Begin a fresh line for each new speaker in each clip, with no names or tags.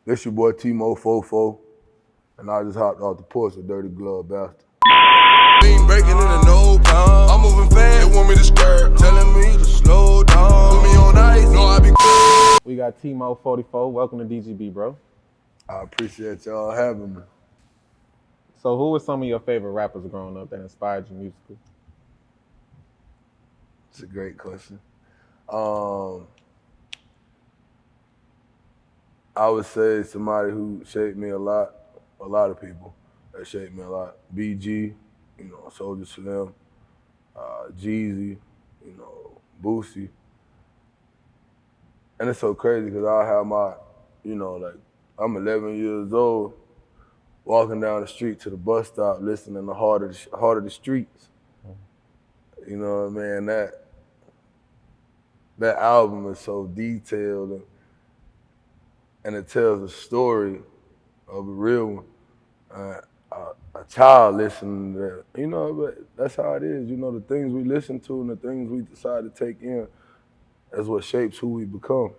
This your boy T-Moe44, and I just hopped off the porch, a dirty glove bastard.
Breaking into no pound. I'm moving fast. They want me to skirt, telling me to slow down. Put me on ice, no I be.
We got T-Moe44. Welcome to DGB, bro.
I appreciate y'all having me.
So, who were some of your favorite rappers growing up that inspired you musically?
It's a great question. I would say somebody who shaped me a lot of people that shaped me a lot. BG, Soulja Slim, Jeezy, Boosie. And it's so crazy because I have my, I'm 11 years old, walking down the street to the bus stop, listening to Heart of the Streets. You know what I mean? That album is so detailed and it tells a story of a real one. A child listening to that, but that's how it is. The things we listen to and the things we decide to take in is what shapes who we become.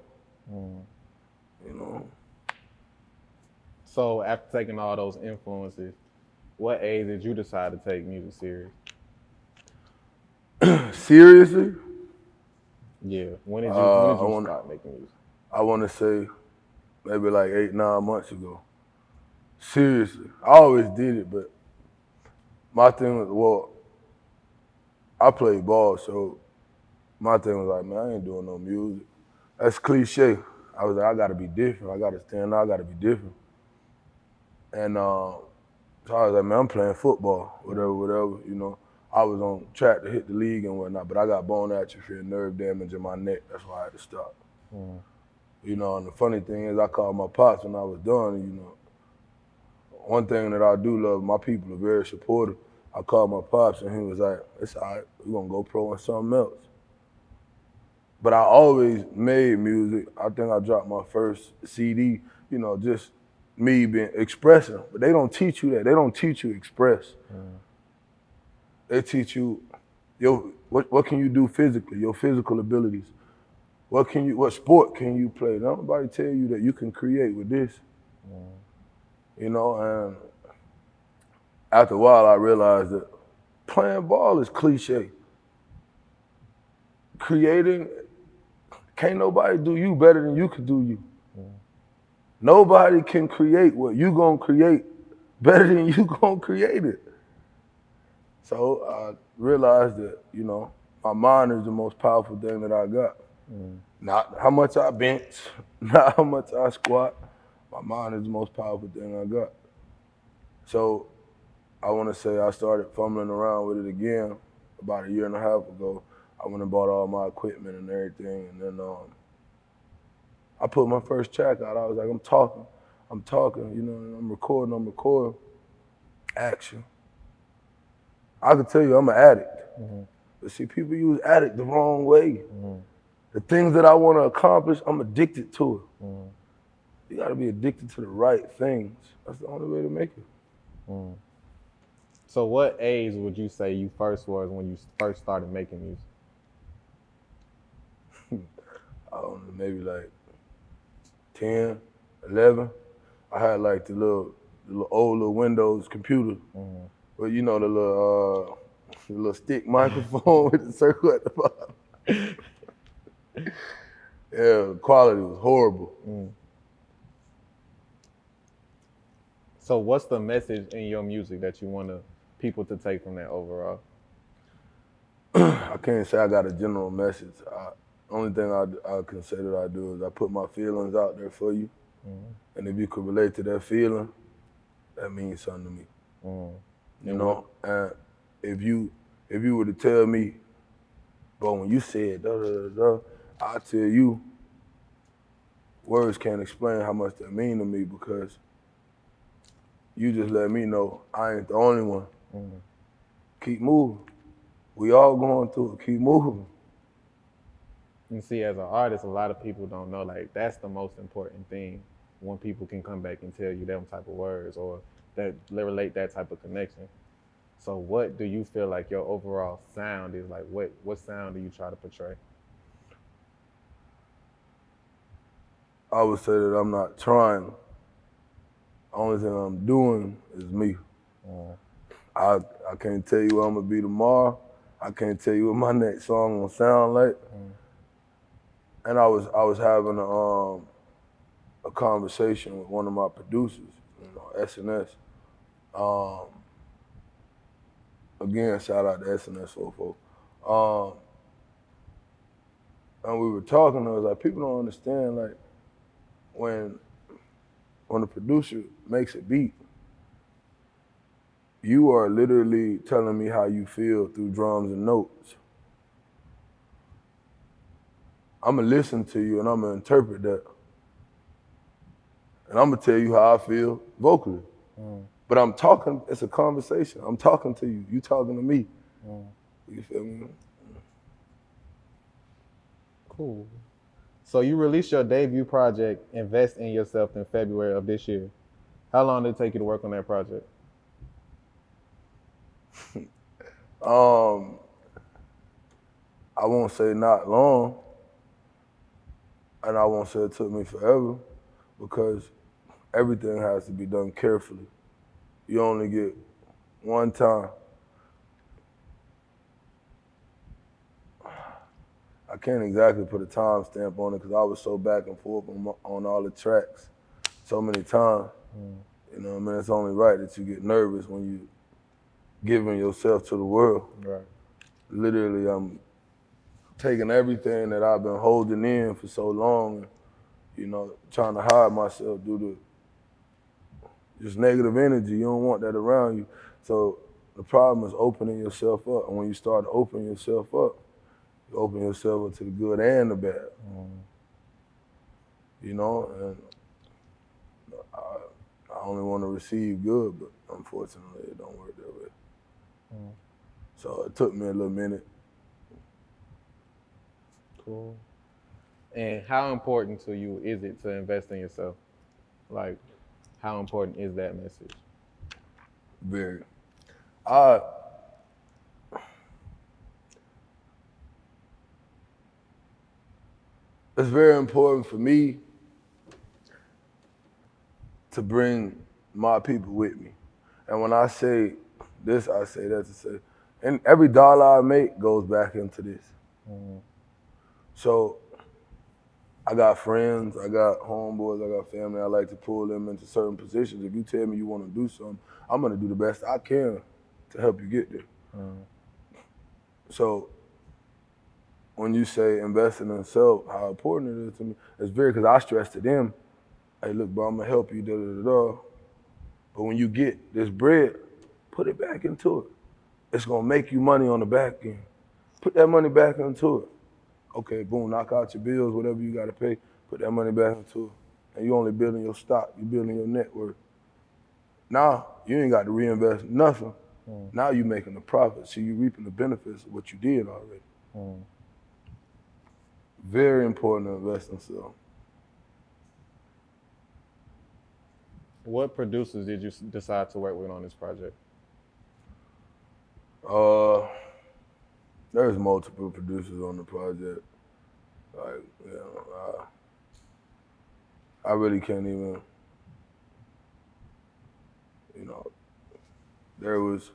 So, after taking all those influences, what age did you decide to take music serious?
Seriously?
Yeah. When did you start making music?
I want to say maybe like 8-9 months ago. Seriously. I always did it, but my thing was, I played ball, so my thing was like, man, I ain't doing no music. That's cliche. I was like, I gotta be different. I gotta stand out, I gotta be different. And so I was like, man, I'm playing football, whatever. I was on track to hit the league and whatnot, but I got bone atrophy and nerve damage in my neck. That's why I had to stop. And the funny thing is I called my pops when I was done. One thing that I do love, my people are very supportive. I called my pops and he was like, it's all right, we're gonna go pro on something else. But I always made music. I think I dropped my first CD, just me being expressing. But they don't teach you that. They don't teach you express. They teach you what can you do physically, your physical abilities. What sport can you play? Nobody tell you that you can create with this. And after a while I realized that playing ball is cliche. Creating, can't nobody do you better than you can do you. Nobody can create what you gonna create better than you gonna create it. So I realized that, my mind is the most powerful thing that I got. Not how much I bench, not how much I squat. My mind is the most powerful thing I got. So I want to say I started fumbling around with it again about 1.5 years ago. I went and bought all my equipment and everything, and then I put my first track out. I was like, I'm talking, and I'm recording. Action. I can tell you I'm an addict. But see, people use addict the wrong way. The things that I want to accomplish, I'm addicted to it. You gotta be addicted to the right things. That's the only way to make it.
So, what age would you say you first was when you first started making music?
I don't know, maybe like 10, 11. I had like the old little Windows computer. But the little stick microphone with the circle at the bottom. Yeah, the quality was horrible.
So, what's the message in your music that you want people to take from that overall?
I can't say I got a general message. Only thing I can say that I do is I put my feelings out there for you. And if you could relate to that feeling, that means something to me. And if you were to tell me, but when you said da da da da, I tell you, words can't explain how much that mean to me because you just let me know I ain't the only one. Keep moving. We all going through it. Keep moving.
And see, as an artist, a lot of people don't know, like, that's the most important thing when people can come back and tell you them type of words or that relate that type of connection. So what do you feel like your overall sound is? Like, what sound do you try to portray?
I would say that I'm not trying Only thing I'm doing is me. I can't tell you what I'm gonna be tomorrow. I can't tell you what my next song gonna sound like. And I was having a conversation with one of my producers, SNS. Again, shout out to SNS44. And we were talking, I was like, people don't understand, like, when a producer makes a beat, you are literally telling me how you feel through drums and notes. I'm gonna listen to you and I'm gonna interpret that. And I'm gonna tell you how I feel vocally. But I'm talking, it's a conversation. I'm talking to you, you talking to me. You feel me?
Cool. So you released your debut project, Invest in Yourself, in February of this year. How long did it take you to work on that project?
I won't say not long, and I won't say it took me forever, because everything has to be done carefully. You only get one time. I can't exactly put a time stamp on it because I was so back and forth on all the tracks so many times. You know what I mean? It's only right that you get nervous when you giving yourself to the world.
Right.
Literally, I'm taking everything that I've been holding in for so long, trying to hide myself due to just negative energy. You don't want that around you. So the problem is opening yourself up. And when you start to open yourself up, you open yourself up to the good and the bad. And I only want to receive good, but unfortunately it don't work that way. So it took me a little minute.
Cool. And how important to you is it to invest in yourself? Like, how important is that message?
Very. It's very important for me to bring my people with me. And when I say this, I say that to say, and every dollar I make goes back into this. So I got friends, I got homeboys, I got family. I like to pull them into certain positions. If you tell me you want to do something, I'm gonna do the best I can to help you get there. So when you say investing in self, how important it is to me, it's very, because I stress to them, hey, look, bro, I'm gonna help you, da-da-da-da. But when you get this bread, put it back into it. It's gonna make you money on the back end. Put that money back into it. Okay, boom, knock out your bills, whatever you gotta pay, put that money back into it. And you only building your stock, you building your network. Now, you ain't got to reinvest nothing. Now you making a profit, so you reaping the benefits of what you did already. Very important to invest in self.
What producers did you decide to work with on this project?
There's multiple producers on the project. I really can't even, there was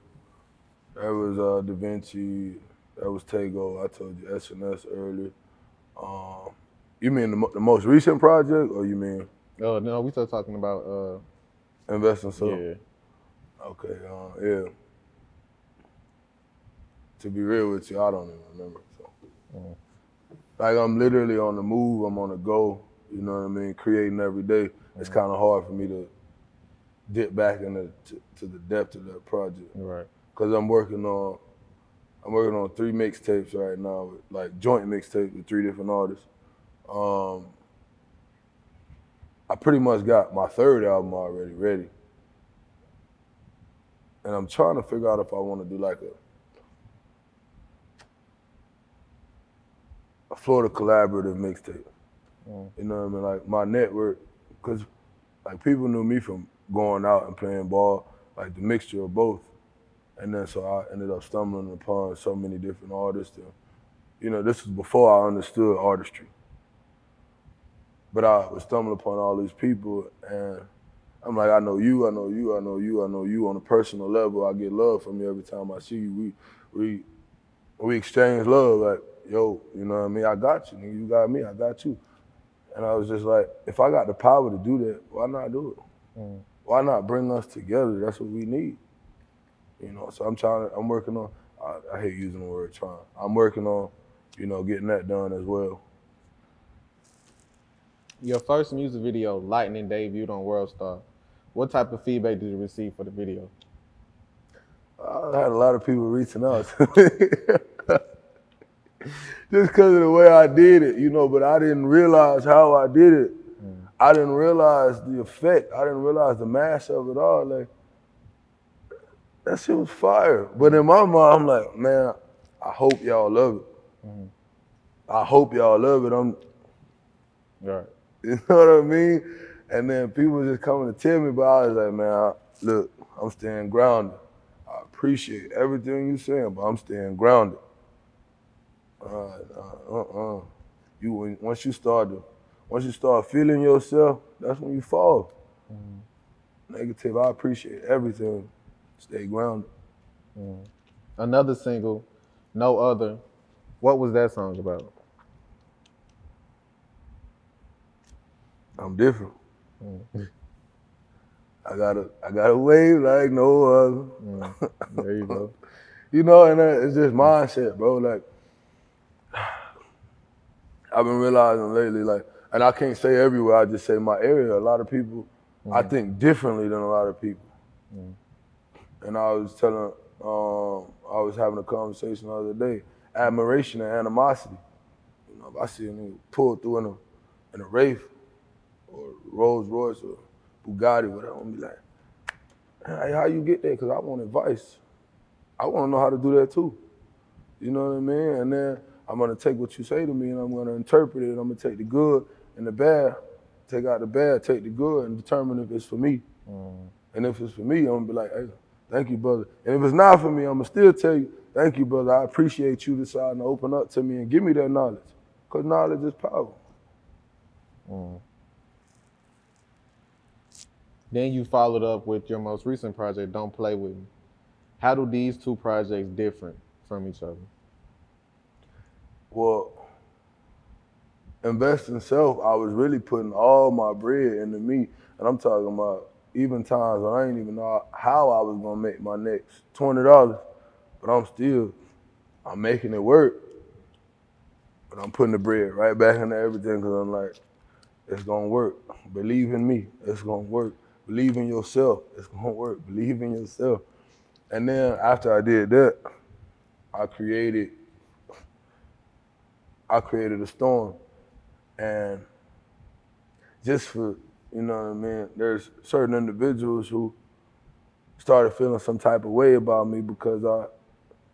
Da Vinci, there was Tego, I told you SNS earlier. You mean the most recent project, or you mean?
Oh, no, we still talking about
Invest in self?
Yeah.
Okay, yeah. To be real with you, I don't even remember. So. Like, I'm literally on the move, I'm on the go, you know what I mean, creating every day. It's kind of hard for me to dip back into to the depth of that project.
Right.
Because I'm working on 3 mixtapes right now, like joint mixtapes with 3 different artists. I pretty much got my 3rd album already ready. And I'm trying to figure out if I want to do like a Florida collaborative mixtape. You know what I mean? Like my network, because like people knew me from going out and playing ball, like the mixture of both. And then so I ended up stumbling upon so many different artists. And, this was before I understood artistry. But I was stumbling upon all these people, and I'm like, I know you, I know you, I know you, I know you on a personal level. I get love from you every time I see you. We exchange love, like, yo, you know what I mean? I got you, nigga. You got me, I got you. And I was just like, if I got the power to do that, why not do it? Why not bring us together? That's what we need. You know, so I'm working on, I hate using the word trying. I'm working on, you know, getting that done as well.
Your first music video, Lightning, debuted on World Star. What type of feedback did you receive for the video?
I had a lot of people reaching out to me. Just because of the way I did it, you know, but I didn't realize how I did it. I didn't realize the effect. I didn't realize the mass of it all. Like, that shit was fire. But in my mind, I'm like, man, I hope y'all love it. I hope y'all love it.
Right.
You know what I mean? And then people just coming to tell me, but I was like, man, look, I'm staying grounded. I appreciate everything you're saying, but I'm staying grounded. Once you start feeling yourself, that's when you fall. Negative. I appreciate everything. Stay grounded.
Another single, No Other. What was that song about?
I'm different. I got a wave like no other.
There you go.
You know, and it's just mindset, bro. Like, I've been realizing lately, like, and I can't say everywhere, I just say my area. A lot of people, I think differently than a lot of people. And I was having a conversation the other day, admiration and animosity. You know, if I see a nigga pull through in a Wraith or Rolls Royce or Bugatti, whatever, I'm gonna be like, hey, how you get there? Because I want advice. I want to know how to do that too. You know what I mean? And then I'm gonna take what you say to me and I'm gonna interpret it. I'm gonna take the good and the bad, take out the bad, take the good, and determine if it's for me. And if it's for me, I'm gonna be like, hey, thank you, brother. And if it's not for me, I'm gonna still tell you, thank you, brother. I appreciate you deciding to open up to me and give me that knowledge. Because knowledge is power.
Then you followed up with your most recent project, Don't Play With Me. How do these two projects differ from each other?
Well, Invest in Self, I was really putting all my bread into me. And I'm talking about even times when I didn't even know how I was gonna make my next $20. But I'm making it work. But I'm putting the bread right back into everything because I'm like, it's gonna work. Believe in me, it's gonna work. Believe in yourself, it's gonna work. Believe in yourself. And then after I did that, I created a storm. And just for, you know what I mean, there's certain individuals who started feeling some type of way about me because I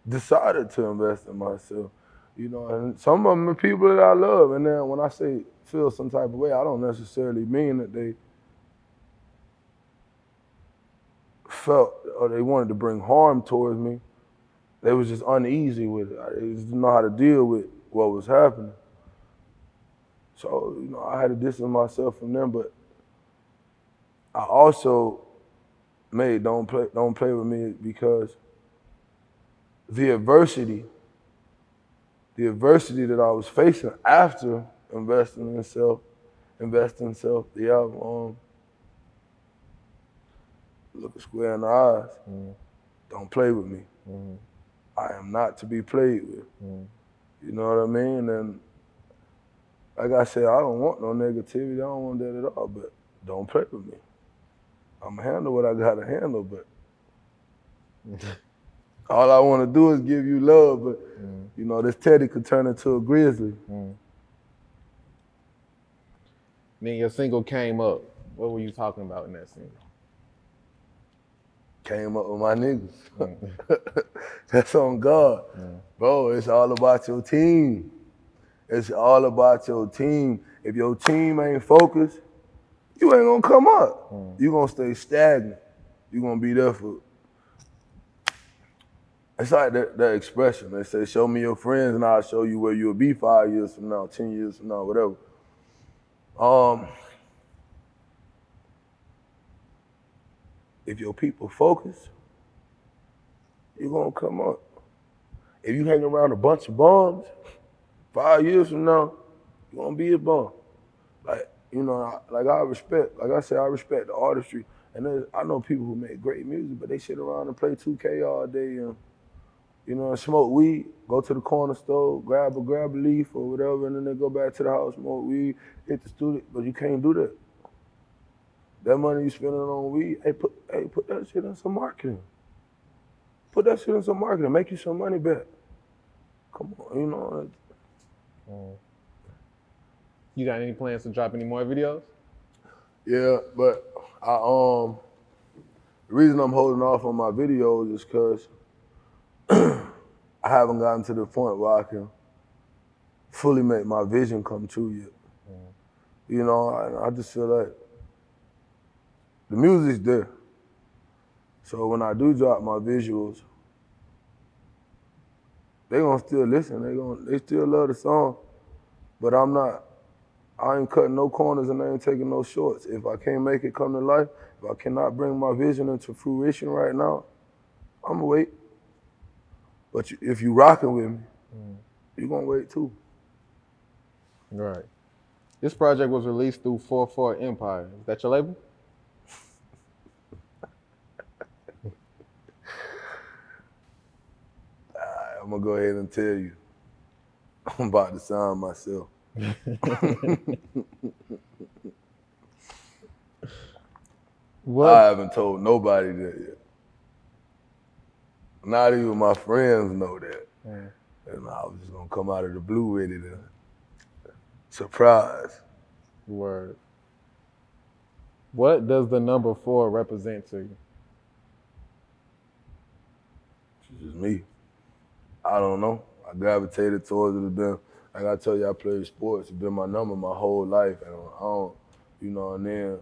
decided to invest in myself. You know, and some of them are people that I love. And then when I say feel some type of way, I don't necessarily mean that they felt or they wanted to bring harm towards me. They was just uneasy with it. They just didn't know how to deal with what was happening. So, you know, I had to distance myself from them, but I also made Don't Play With Me because the adversity that I was facing after investing in self, the album, look square in the eyes. Don't play with me. I am not to be played with. You know what I mean? And like I said, I don't want no negativity. I don't want that at all, but don't play with me. I'm gonna handle what I gotta handle, but all I wanna do is give you love, but you know, this Teddy could turn into a grizzly.
Then your single Came Up. What were you talking about in that single?
Came up with my niggas. That's on God. Bro, it's all about your team. It's all about your team. If your team ain't focused, you ain't gonna come up. You gonna stay stagnant. You gonna be there for, it's like that expression. They say, show me your friends and I'll show you where you'll be 5 years from now, 10 years from now, whatever. if your people focus, you're gonna come up. If you hang around a bunch of bums, 5 years from now, you're gonna be a bum. Like, you know, I respect, like I said, I respect the artistry. And I know people who make great music, but they sit around and play 2K all day and, you know, and smoke weed, go to the corner store, grab a leaf or whatever, and then they go back to the house, smoke weed, hit the studio. But you can't do that. That money you spending on weed, put that shit in some marketing. Put that shit in some marketing, make you some money back. Come on, you know.
You got any plans to drop any more videos?
Yeah, but the reason I'm holding off on my videos is because I haven't gotten to the point where I can fully make my vision come true yet. You know, I just feel like the music's there. So when I do drop my visuals, they gonna still listen. They still love the song, but I ain't cutting no corners and I ain't taking no shorts. If I can't make it come to life, if I cannot bring my vision into fruition right now, I'ma wait. But if you rocking with me, you gonna wait too.
Right. This project was released through 44 Empire. Is that your label?
I'm gonna go ahead and tell you. I'm about to sign myself.
What?
I haven't told nobody that yet. Not even my friends know that. And I was just gonna come out of the blue with it and surprise.
Word. What does the number 4 represent to you?
It's just me. I don't know. I gravitated towards it. Been, like I tell you, I played sports. It's been my number my whole life. And I don't, you know, and then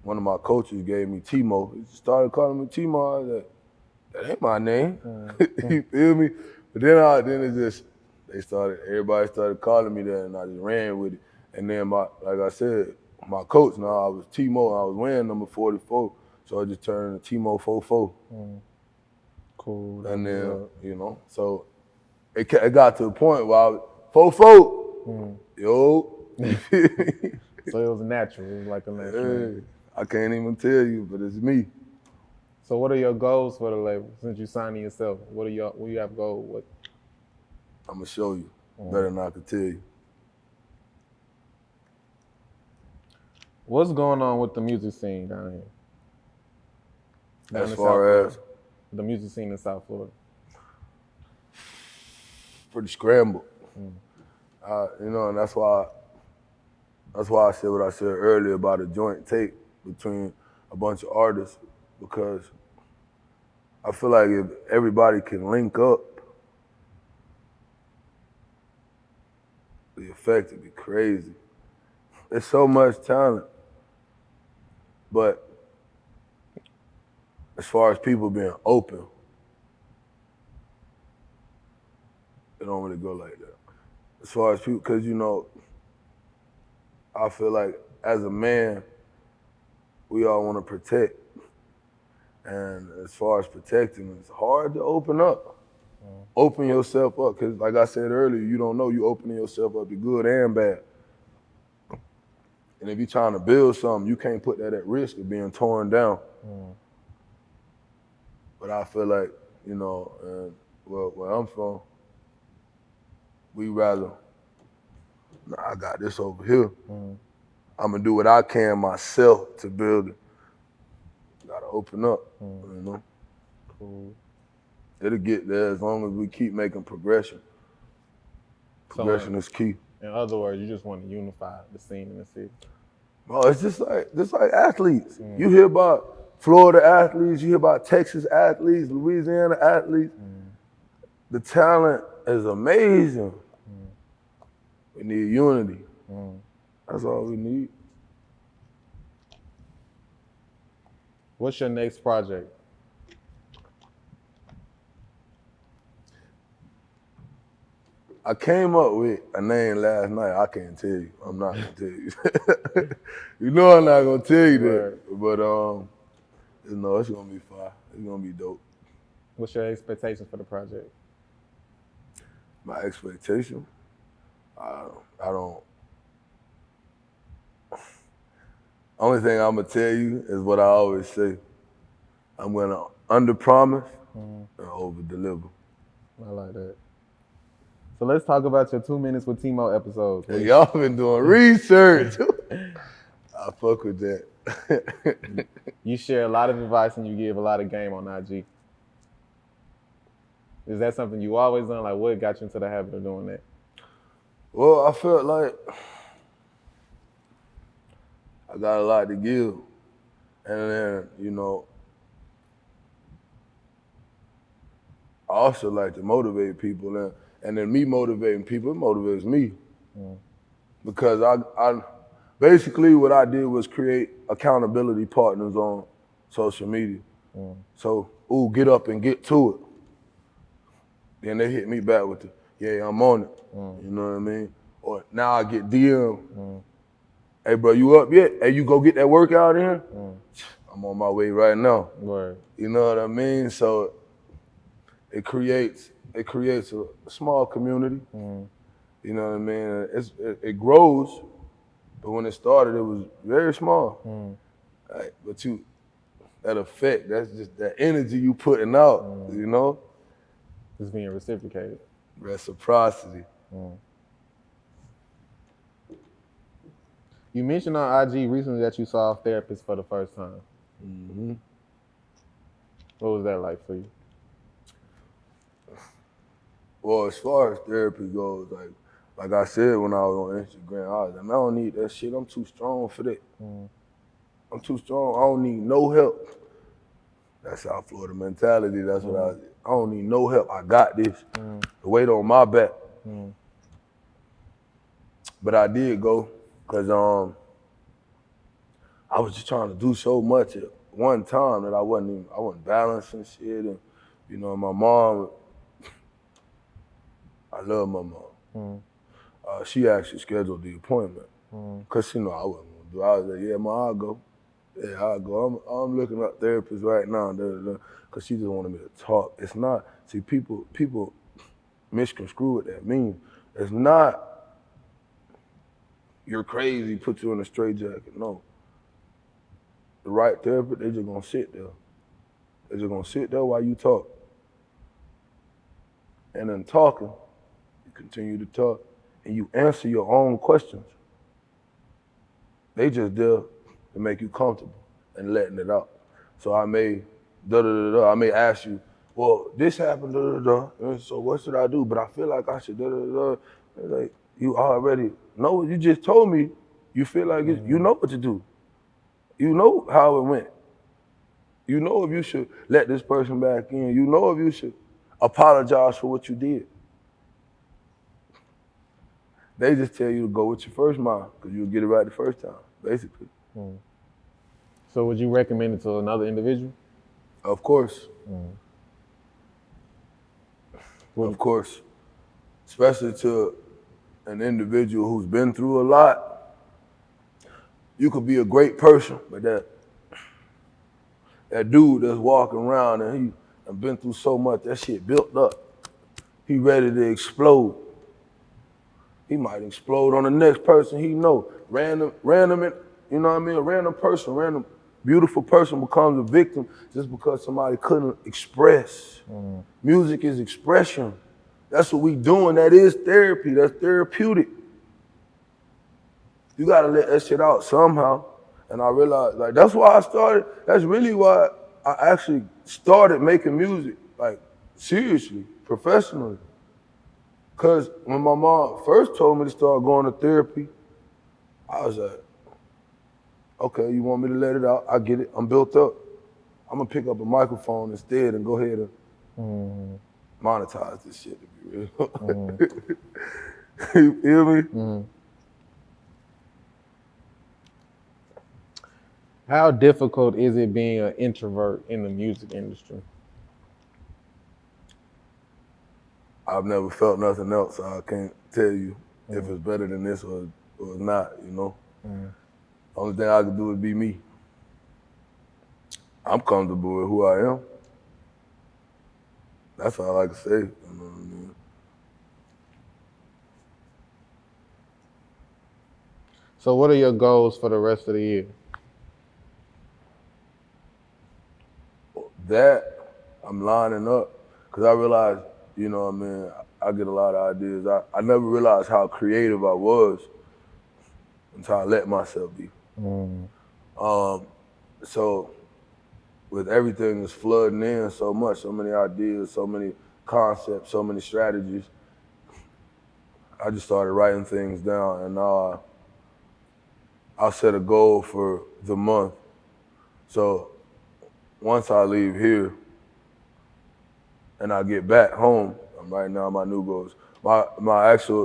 one of my coaches gave me T-Moe. He started calling me T-Moe. I was like, that ain't my name. You feel me? But then it just, everybody started calling me that and I just ran with it. And then like I said, my coach now, I was T-Moe and I was wearing number 44. So I just turned to T-Moe44.
Cool.
And then, you know, so it got to a point where I was, 44, yo.
So it was natural, it was like a natural.
Hey, I can't even tell you, but it's me.
So what are your goals for the label since you're signing yourself? What do you have goals?
I'm gonna show you, better than I could tell you.
What's going on with the music scene down here?
As far as?
The music scene in South Florida.
Pretty scrambled. You know, and that's why I said what I said earlier about a joint take between a bunch of artists, because I feel like if everybody can link up, the effect would be crazy. There's so much talent, but as far as people being open, it don't really go like that. As far as people, because, you know, I feel like as a man, we all want to protect. And as far as protecting, it's hard to open up. Open yourself up, because like I said earlier, you don't know, you opening yourself up to good and bad. And if you're trying to build something, you can't put that at risk of being torn down. But I feel like, you know, where I'm from, we rather, nah, I got this over here. I'm gonna do what I can myself to build it. Gotta open up, you know?
Cool.
It'll get there as long as we keep making progression. Progression is key.
In other words, you just want to unify the scene in the city.
Oh, it's just like athletes. You hear about Florida athletes, you hear about Texas athletes, Louisiana athletes. The talent is amazing. We need unity. That's all we need.
What's your next project?
I came up with a name last night. I can't tell you. I'm not gonna tell you. You know I'm not gonna tell you that. But You know, it's gonna be fire. It's gonna be dope.
What's your expectations for the project?
My expectation, I don't. Only thing I'm gonna tell you is what I always say. I'm gonna under-promise and over-deliver.
I like that. So let's talk about your 2 minutes with T-Moe episodes.
Hey, y'all been doing research. I fuck with that.
You share a lot of advice and you give a lot of game on IG. Is that something you always done? Like, what got you into the habit of doing that?
Well, I felt like I got a lot to give. And then, you know, I also like to motivate people. And then me motivating people, it motivates me. Because I basically what I did was create accountability partners on social media. So, get up and get to it. Then they hit me back with the, yeah, I'm on it. You know what I mean? Or now I get DM. Hey, bro, you up yet? Hey, you go get that workout in? I'm on my way right now.
Word.
You know what I mean? So it creates a small community. You know what I mean? It grows, but when it started, it was very small. Right? But that effect, that's just that energy you putting out, you know?
It's being reciprocated.
Reciprocity.
You mentioned on IG recently that you saw a therapist for the first time. What was that like for you?
Well, as far as therapy goes, like I said when I was on Instagram, I was like, man, I don't need that shit. I'm too strong for that. I'm too strong. I don't need no help. That's South Florida mentality. That's what I don't need no help. I got this. The weight on my back. But I did go because I was just trying to do so much at one time that I wasn't balancing shit. And, you know, my mom, I love my mom. She actually scheduled the appointment because she knew I wasn't going to do it. I was like, yeah, Mom, I'll go. Yeah, I'll go. I'm looking up therapists right now because she just wanted me to talk. It's not, see, people misconstrue what that means. It's not you're crazy, put you in a straitjacket. No. The right therapist, they just going to sit there. They're just going to sit there while you talk. And in talking, you continue to talk and you answer your own questions. They just there to make you comfortable and letting it out. So I may I may ask you, well, this happened, and so what should I do? But I feel like I should Like, you already know. You just told me you feel like you know what to do. You know how it went. You know if you should let this person back in. You know if you should apologize for what you did. They just tell you to go with your first mind because you'll get it right the first time, basically.
So would you recommend it to another individual?
Of course. Of course. Especially to an individual who's been through a lot. You could be a great person, but that dude that's walking around and he done been through so much, that shit built up. He ready to explode. He might explode on the next person he know. Random, you know what I mean? A random person, random beautiful person becomes a victim just because somebody couldn't express. Music is expression. That's what we doing. That is therapy. That's therapeutic. You gotta let that shit out somehow. And I realized, like, that's why I started. That's really why I actually started making music, like, seriously, professionally. Because when my mom first told me to start going to therapy, I was like, okay, you want me to let it out? I get it. I'm built up. I'm going to pick up a microphone instead and go ahead and monetize this shit, to be real. You feel me?
How difficult is it being an introvert in the music industry?
I've never felt nothing else, so I can't tell you if it's better than this or not, you know? Only thing I can do is be me. I'm comfortable with who I am. That's all I can say. You know what I mean?
So what are your goals for the rest of the year?
That I'm lining up because I realized, you know what I mean, I get a lot of ideas. I never realized how creative I was until I let myself be. So with everything that's flooding in so much, so many ideas, so many concepts, so many strategies, I just started writing things down, and now I'll set a goal for the month. So once I leave here and I get back home, right now my new goals,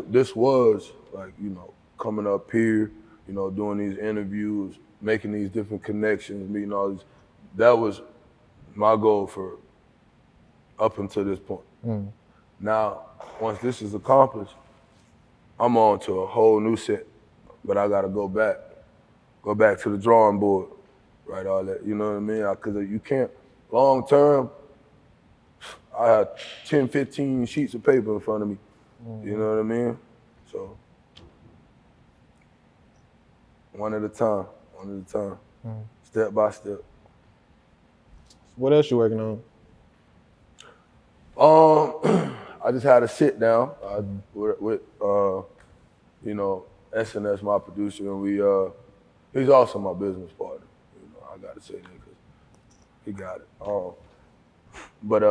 this was like, you know, coming up here, you know, doing these interviews, making these different connections, meeting all these, that was my goal for up until this point. Now, once this is accomplished, I'm on to a whole new set, but I gotta go back to the drawing board, right, all that, you know what I mean? Because you can't, long term, I have 10, 15 sheets of paper in front of me, you know what I mean? So, one at a time, step by step.
What else you working on?
I just had a sit down with you know, SNS, my producer, and he's also my business partner. You know, I gotta say that because he got it. But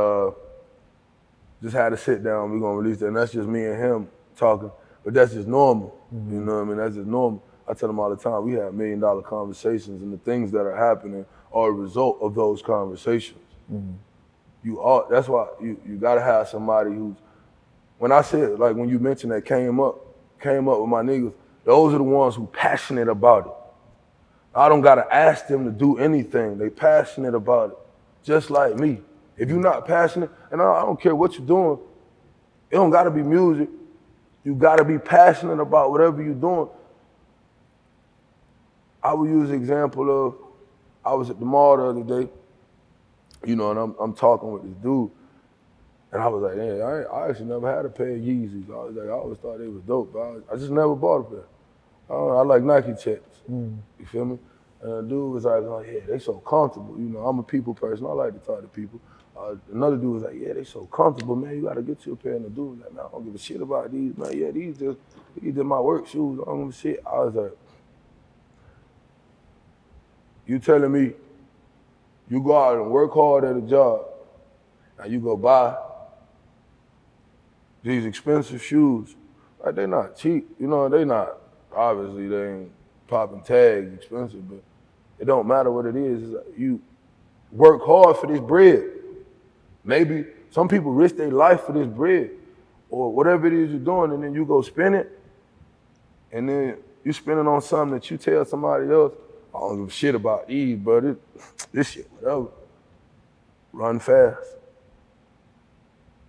just had a sit down. We're gonna release that, and that's just me and him talking. But that's just normal. You know what I mean? That's just normal. I tell him all the time, we have $1 million conversations, and the things that are happening are a result of those conversations. That's why you gotta have somebody who's, when I said, like when you mentioned that came up with my niggas, those are the ones who passionate about it. I don't gotta ask them to do anything. They passionate about it, just like me. If you're not passionate, and I don't care what you're doing, it don't gotta be music. You gotta be passionate about whatever you're doing. I would use the example of, I was at the mall the other day, you know, and I'm talking with this dude, and I was like, hey, I actually never had a pair of Yeezys. I always thought they was dope, but I just never bought a pair. I like Nike checks, you feel me? And the dude was like, oh yeah, they so comfortable. You know, I'm a people person, I like to talk to people. Another dude was like, yeah, they so comfortable, man, you gotta get you a pair. And the dude was like, man, I don't give a shit about these, man. Yeah, these just my work shoes, I don't give a shit. I was like, you telling me you go out and work hard at a job, and you go buy these expensive shoes, like they not cheap, you know, obviously they ain't popping tags expensive, but it don't matter what it is. It's like you work hard for this bread. Maybe some people risk their life for this bread or whatever it is you're doing, and then you go spend it, and then you spend it on something that you tell somebody else, I don't give a shit about these, but this shit, whatever. Run fast.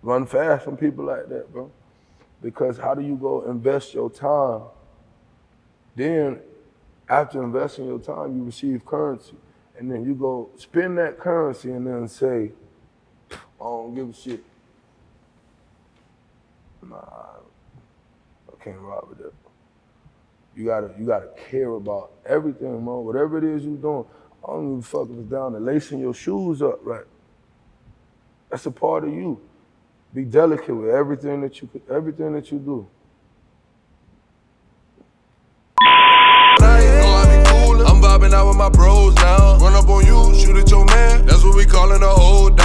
Run fast from people like that, bro. Because how do you go invest your time? Then, after investing your time, you receive currency. And then you go spend that currency and then say, I don't give a shit. Nah, I can't rock with that. You gotta care about everything, man. Whatever it is you're doing, I don't give a fuck if it's down to lacing your shoes up right. That's a part of you. Be delicate with everything that you do.
I'm vibing out with my bros now. Run up on you, shoot at your man. That's what we callin' a hold down.